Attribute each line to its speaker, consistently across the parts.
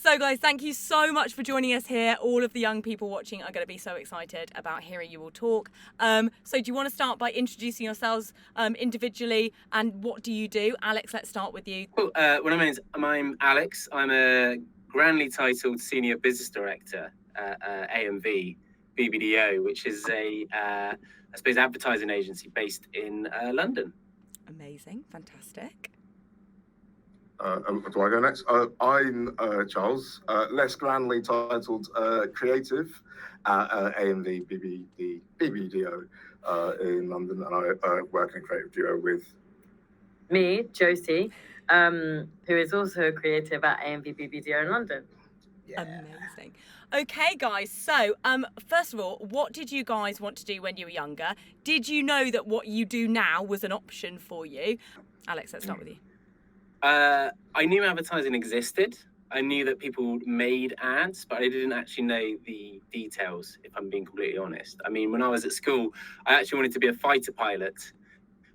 Speaker 1: So guys, thank you so much for joining us here. All of the young people watching are going to be so excited about hearing you all talk. So do you want to start by introducing yourselves individually, and what do you do? Alex, let's start with you.
Speaker 2: Cool. I'm Alex. I'm a grandly titled Senior Business Director at AMVBBDO, which is I suppose, advertising agency based in London.
Speaker 1: Amazing. Fantastic.
Speaker 3: Do I go next? I'm Charles, less grandly titled creative at AMVBBDO in London, and I work in a creative duo with
Speaker 4: me, Josie, who is also a creative at AMVBBDO in London.
Speaker 1: Yeah. Amazing. Okay, guys. So, first of all, what did you guys want to do when you were younger? Did you know that what you do now was an option for you? Alex, let's start with you.
Speaker 2: I knew advertising existed. I knew that people made ads, but I didn't actually know the details, if I'm being completely honest. I mean, when I was at school, I actually wanted to be a fighter pilot,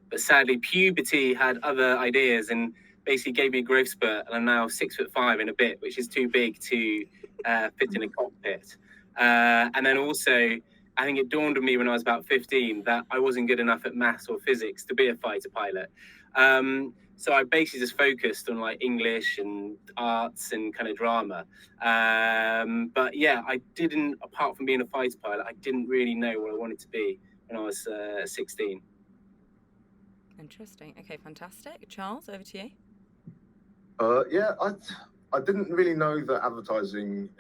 Speaker 2: but sadly puberty had other ideas and basically gave me a growth spurt, and I'm now 6'5" in a bit, which is too big to fit in a cockpit. And then also, I think it dawned on me when I was about 15 that I wasn't good enough at maths or physics to be a fighter pilot. So I basically just focused on like English and arts and kind of drama. But yeah, I didn't, apart from being a fighter pilot, I didn't really know what I wanted to be when I was 16.
Speaker 1: Interesting. Okay, fantastic. Charles, over to you.
Speaker 3: Yeah, I didn't really know that advertising.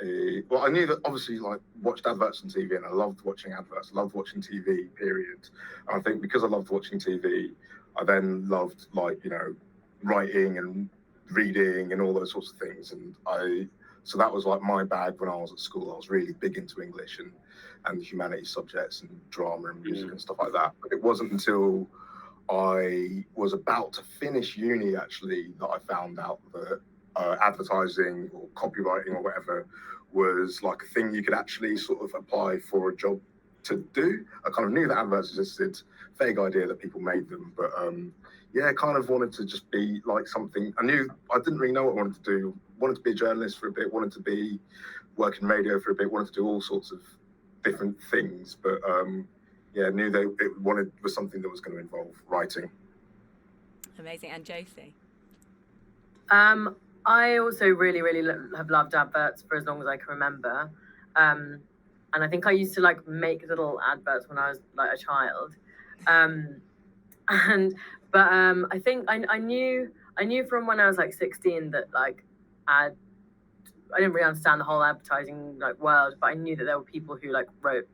Speaker 3: Well, I knew that obviously, like, watched adverts on TV, and I loved watching adverts. I loved watching TV. Period. And I think because I loved watching TV, I then loved, like, you know, writing and reading and all those sorts of things. And so that was like my bag when I was at school. I was really big into English and humanities subjects and drama and music and stuff like that. But it wasn't until I was about to finish uni, actually, that I found out that advertising or copywriting or whatever was like a thing you could actually sort of apply for a job to do. I kind of knew that adverts existed, vague idea that people made them, but yeah, kind of wanted to just be like something. I didn't really know what I wanted to do. Wanted to be a journalist for a bit, wanted to be working radio for a bit, wanted to do all sorts of different things, but yeah, knew that it was something that was going to involve writing.
Speaker 1: Amazing. And Josie?
Speaker 4: I also really, really have loved adverts for as long as I can remember. And I think I used to like make little adverts when I was like a child. But I think I knew from when I was like 16 that like I didn't really understand the whole advertising like world, but I knew that there were people who like wrote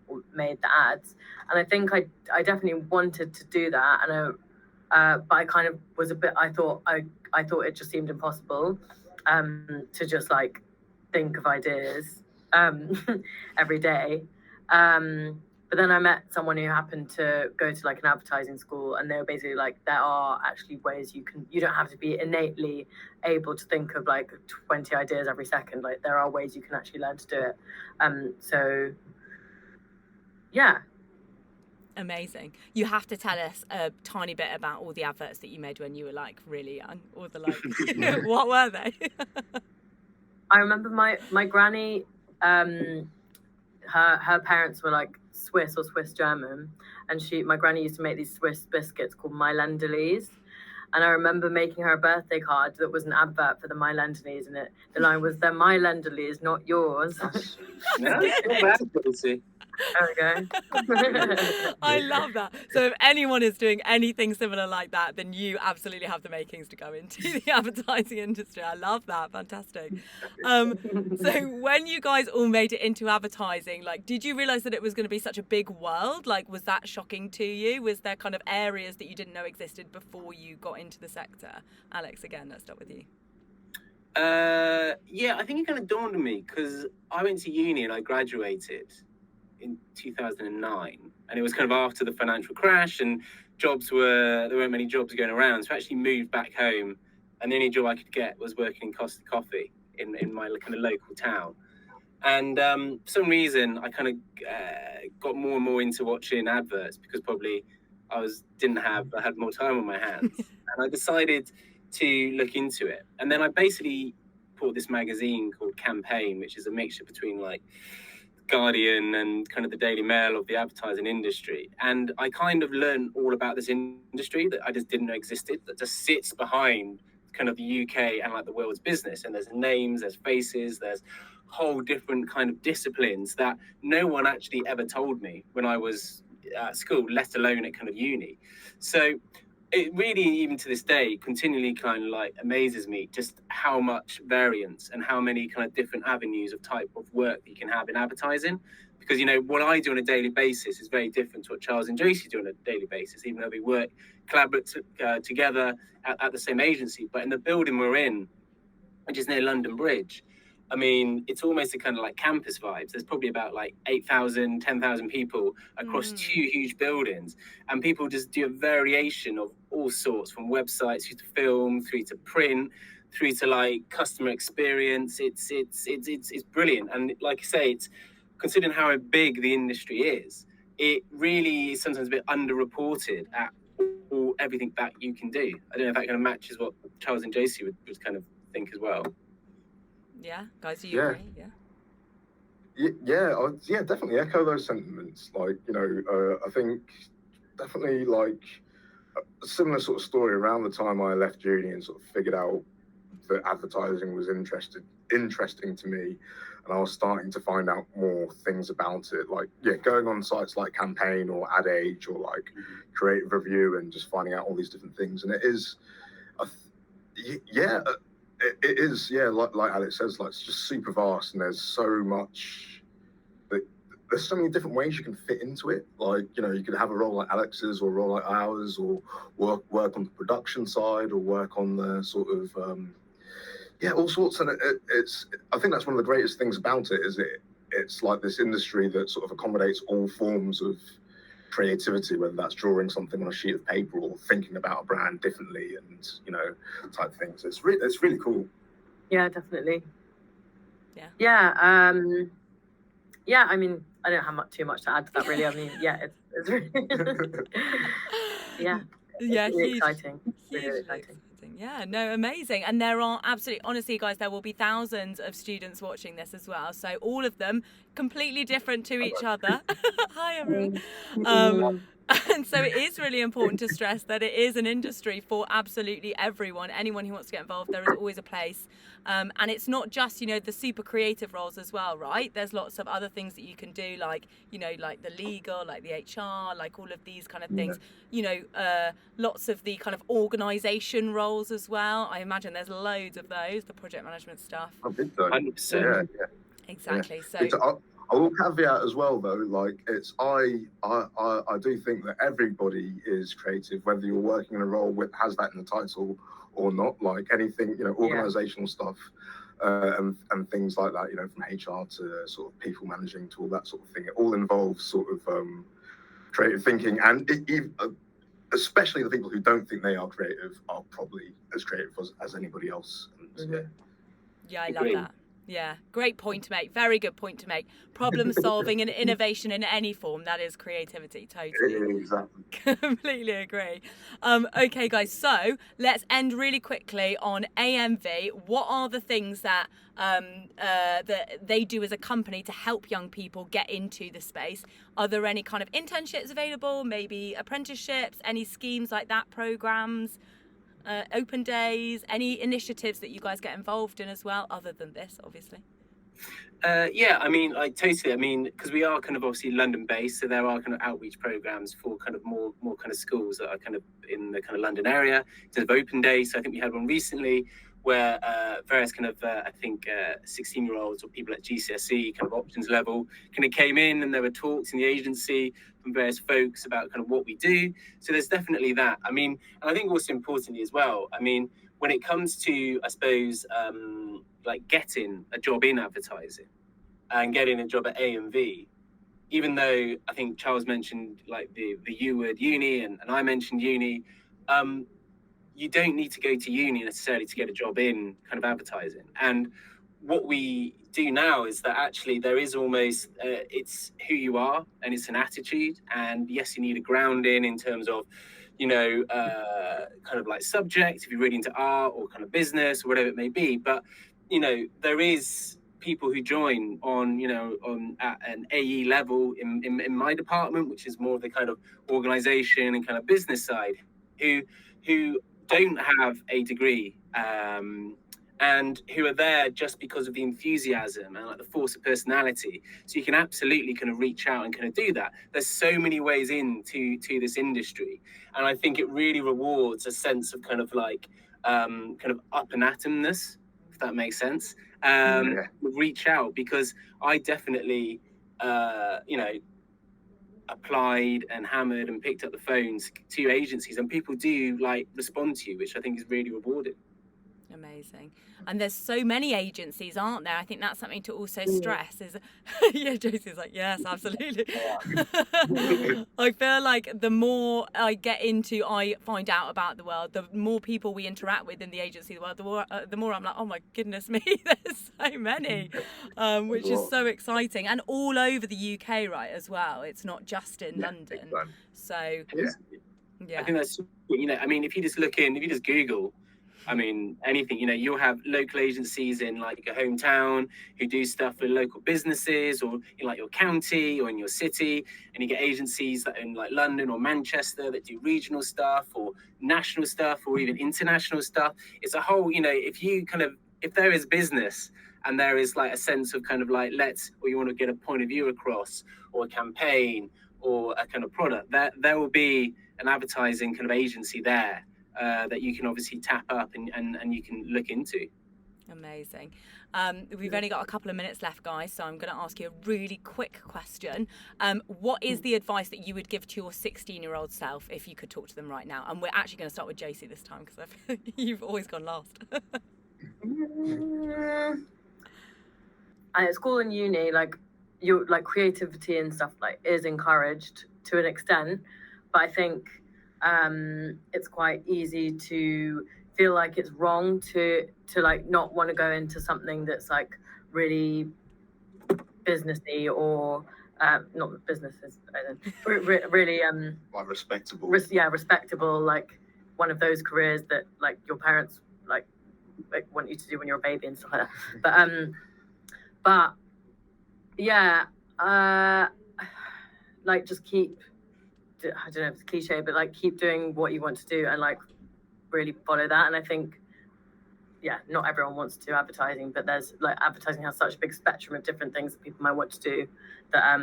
Speaker 4: or made the ads, and I think I definitely wanted to do that, and but I kind of was a bit. I thought it just seemed impossible to just like think of ideas every day. But then I met someone who happened to go to like an advertising school, and they were basically like, there are actually ways you don't have to be innately able to think of like 20 ideas every second. Like there are ways you can actually learn to do it. So yeah.
Speaker 1: Amazing. You have to tell us a tiny bit about all the adverts that you made when you were like really young, or the like, what were they?
Speaker 4: I remember my granny, her parents were like Swiss or Swiss German, and my granny used to make these Swiss biscuits called My Lenderlies, and I remember making her a birthday card that was an advert for the My Lenderlies, and the line was, "They're my Lenderlies, not yours."
Speaker 2: No, that's good.
Speaker 4: There we go.
Speaker 1: I love that. So if anyone is doing anything similar like that, then you absolutely have the makings to go into the advertising industry. I love that. Fantastic. So when you guys all made it into advertising, like, did you realize that it was going to be such a big world? Like, was that shocking to you? Was there kind of areas that you didn't know existed before you got into the sector? Alex, again, let's start with you.
Speaker 2: Yeah, I think it kind of dawned on me because I went to uni and I graduated in 2009, and it was kind of after the financial crash, and there weren't many jobs going around, so I actually moved back home, and the only job I could get was working in Costa Coffee in my kind of local town. And for some reason I kind of got more and more into watching adverts, because probably I had more time on my hands. And I decided to look into it, and then I basically support this magazine called Campaign, which is a mixture between like Guardian and kind of the Daily Mail of the advertising industry. And I kind of learned all about this industry that I just didn't know existed, that just sits behind kind of the UK and like the world's business. And there's names, there's faces, there's whole different kind of disciplines that no one actually ever told me when I was at school, let alone at kind of uni. So it really, even to this day, continually kind of like amazes me just how much variance and how many kind of different avenues of type of work that you can have in advertising. Because, you know, what I do on a daily basis is very different to what Charles and Josie do on a daily basis, even though we work collaboratively together at the same agency. But in the building we're in, which is near London Bridge, I mean, it's almost a kind of like campus vibes. There's probably about like 8,000, 10,000 people across two huge buildings. And people just do a variation of all sorts, from websites through to film, through to print, through to like customer experience. It's brilliant. And like I say, it's considering how big the industry is, it really is sometimes a bit underreported at everything that you can do. I don't know if that kind of matches what Charles and Josie would kind of think as well.
Speaker 1: Yeah, guys, do you agree?
Speaker 3: Yeah, definitely echo those sentiments. Like, you know, I think definitely like a similar sort of story around the time I left uni and sort of figured out that advertising was interesting to me, and I was starting to find out more things about it. Like, going on sites like Campaign or Ad Age or like Creative Review and just finding out all these different things. And it is, it is, like Alex says, like it's just super vast, and there's so much. There's so many different ways you can fit into it. Like, you know, you could have a role like Alex's or a role like ours, or work on the production side, or work on the sort of all sorts. And I think that's one of the greatest things about it, is it's like this industry that sort of accommodates all forms of creativity, whether that's drawing something on a sheet of paper or thinking about a brand differently, and, you know, type things. It's really cool.
Speaker 4: Yeah, definitely.
Speaker 1: Yeah.
Speaker 4: I mean, I don't have too much to add to that, really. I mean, it's really really exciting. Really exciting.
Speaker 1: Yeah, no, amazing. And there are absolutely, honestly, guys, there will be thousands of students watching this as well. So all of them completely different to each other. Hi, everyone. And so it is really important to stress that it is an industry for absolutely everyone. Anyone who wants to get involved, there is always a place. And it's not just, you know, the super creative roles as well, right? There's lots of other things that you can do, like, you know, like the legal, like the HR, like all of these kind of things. You know, lots of the kind of organisation roles as well. I imagine there's loads of those, the project management stuff.
Speaker 3: I think so.
Speaker 2: 100%.
Speaker 3: Yeah.
Speaker 1: Exactly.
Speaker 3: Yeah.
Speaker 1: So
Speaker 3: I will caveat as well, though, like I do think that everybody is creative, whether you're working in a role that has that in the title or not. Like anything, you know, organizational stuff and things like that, you know, from HR to sort of people managing to all that sort of thing. It all involves sort of creative thinking, and especially the people who don't think they are creative are probably as creative as anybody else. And,
Speaker 1: yeah, I love that. Yeah, great point to make. Very good point to make. Problem solving and innovation in any form, that is creativity, totally.
Speaker 3: Exactly.
Speaker 1: Completely agree. Okay, guys, so let's end really quickly on AMV. What are the things that that they do as a company to help young people get into the space? Are there any kind of internships available, maybe apprenticeships, any schemes like that, programs? Open days, any initiatives that you guys get involved in as well, other than this, obviously?
Speaker 2: I mean, like totally. I mean, because we are kind of obviously London based, so there are kind of outreach programs for kind of more kind of schools that are kind of in the kind of London area. In terms of open days, so I think we had one recently where various kind of I think 16-year-olds or people at GCSE kind of options level kind of came in, and there were talks in the agency from various folks about kind of what we do. So there's definitely that. I mean, and I think also importantly as well, I mean, when it comes to, I suppose, like getting a job in advertising and getting a job at AMV, even though I think Charles mentioned like the U word uni and I mentioned uni, you don't need to go to uni necessarily to get a job in kind of advertising. And what we do now is that actually there is almost, it's who you are and it's an attitude. And yes, you need a grounding in terms of, you know, kind of like subject, if you're really into art or kind of business or whatever it may be. But there is people who join on, at an AE level in my department, which is more of the kind of organization and kind of business side, who don't have a degree, and who are there just because of the enthusiasm and like the force of personality. So you can absolutely kind of reach out and kind of do that. There's so many ways into this industry, and I think it really rewards a sense of kind of like kind of up and atomness, if that makes sense. Reach out, because I definitely applied and hammered and picked up the phones to agencies, and people do like respond to you, which I think is really rewarding.
Speaker 1: Amazing. And there's so many agencies, aren't there? I think that's something to also stress is yeah, Josie's like, yes, absolutely. I feel like the more I find out about the world, the more people we interact with in the agency world, the more I'm like, oh my goodness me, there's so many, which is so exciting, and all over the UK, right, as well. It's not just in London. So
Speaker 2: I think that's, I mean, if you just Google, I mean, anything, you'll have local agencies in like your hometown who do stuff with local businesses, or in like your county or in your city, and you get agencies that in like London or Manchester that do regional stuff or national stuff or even international stuff. It's a whole, if there is business and there is like a sense of kind of like or you want to get a point of view across, or a campaign or a kind of product, there will be an advertising kind of agency there that you can obviously tap up and you can look into.
Speaker 1: Amazing. We've only got a couple of minutes left, guys, so I'm going to ask you a really quick question. What is the advice that you would give to your 16-year-old self if you could talk to them right now? And we're actually going to start with Josie this time, because you've always gone last.
Speaker 4: At school and uni, like creativity and stuff like is encouraged to an extent, but I think it's quite easy to feel like it's wrong to like not want to go into something that's like really businessy, or not businesses, really
Speaker 3: like respectable.
Speaker 4: Respectable, like one of those careers that like your parents like want you to do when you're a baby and stuff like that. But yeah, like just keep, I don't know if it's cliche, but like keep doing what you want to do and like really follow that. And I think, not everyone wants to do advertising, but there's like advertising has such a big spectrum of different things that people might want to do, that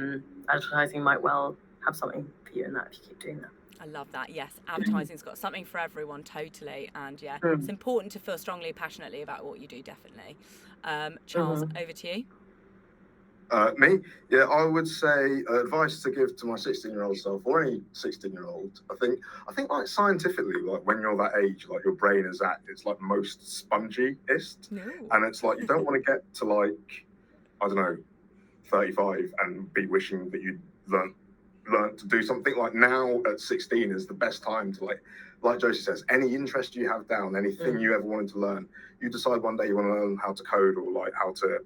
Speaker 4: advertising might well have something for you in that if you keep doing that.
Speaker 1: I love that. Yes, advertising's got something for everyone, totally. And it's important to feel strongly, passionately about what you do, definitely. Charles, over to you.
Speaker 3: Me? Yeah, I would say advice to give to my 16-year-old self, or any 16-year-old. I think like scientifically, like when you're that age, like your brain is at its like most spongiest, and it's like you don't want to get to like, I don't know, 35 and be wishing that you'd learned to do something. Like now at 16 is the best time to like Josie says, any interest you have down, anything you ever wanted to learn, you decide one day you want to learn how to code, or like how to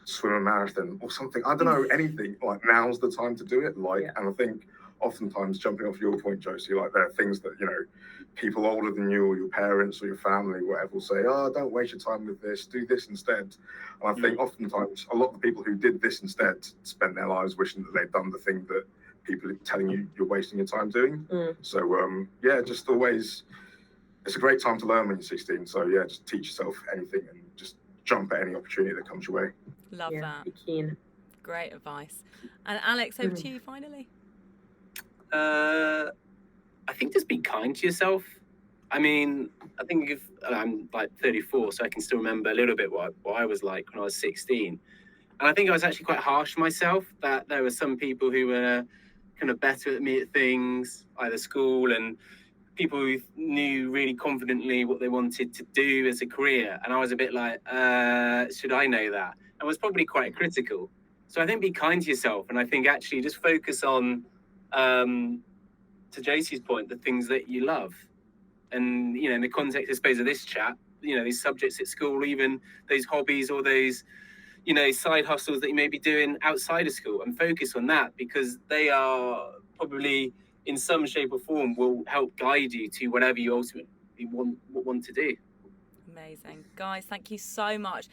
Speaker 3: swim a marathon or something, I don't know, anything, like now's the time to do it. And I think oftentimes, jumping off your point, Josie, like there are things that people older than you, or your parents or your family, whatever, will say, oh, don't waste your time with this, do this instead. And I think oftentimes a lot of the people who did this instead spent their lives wishing that they'd done the thing that people are telling you you're wasting your time doing. So just always, it's a great time to learn when you're 16. So just teach yourself anything and just jump at any opportunity that comes your way.
Speaker 1: Love that.
Speaker 4: Be keen.
Speaker 1: Great advice. And Alex, over to you finally.
Speaker 2: I think just be kind to yourself. I mean, I think if I'm like 34, so I can still remember a little bit what I was like when I was 16. And I think I was actually quite harsh on myself, that there were some people who were kind of better at me at things, either school, and people who knew really confidently what they wanted to do as a career. And I was a bit like, should I know that? And was probably quite critical. So I think be kind to yourself. And I think actually just focus on, to Josie's point, the things that you love. And, in the context, I suppose, of this chat, these subjects at school, even those hobbies or those, side hustles that you may be doing outside of school, and focus on that, because they are probably in some shape or form will help guide you to whatever you ultimately want to do.
Speaker 1: Amazing. Guys, thank you so much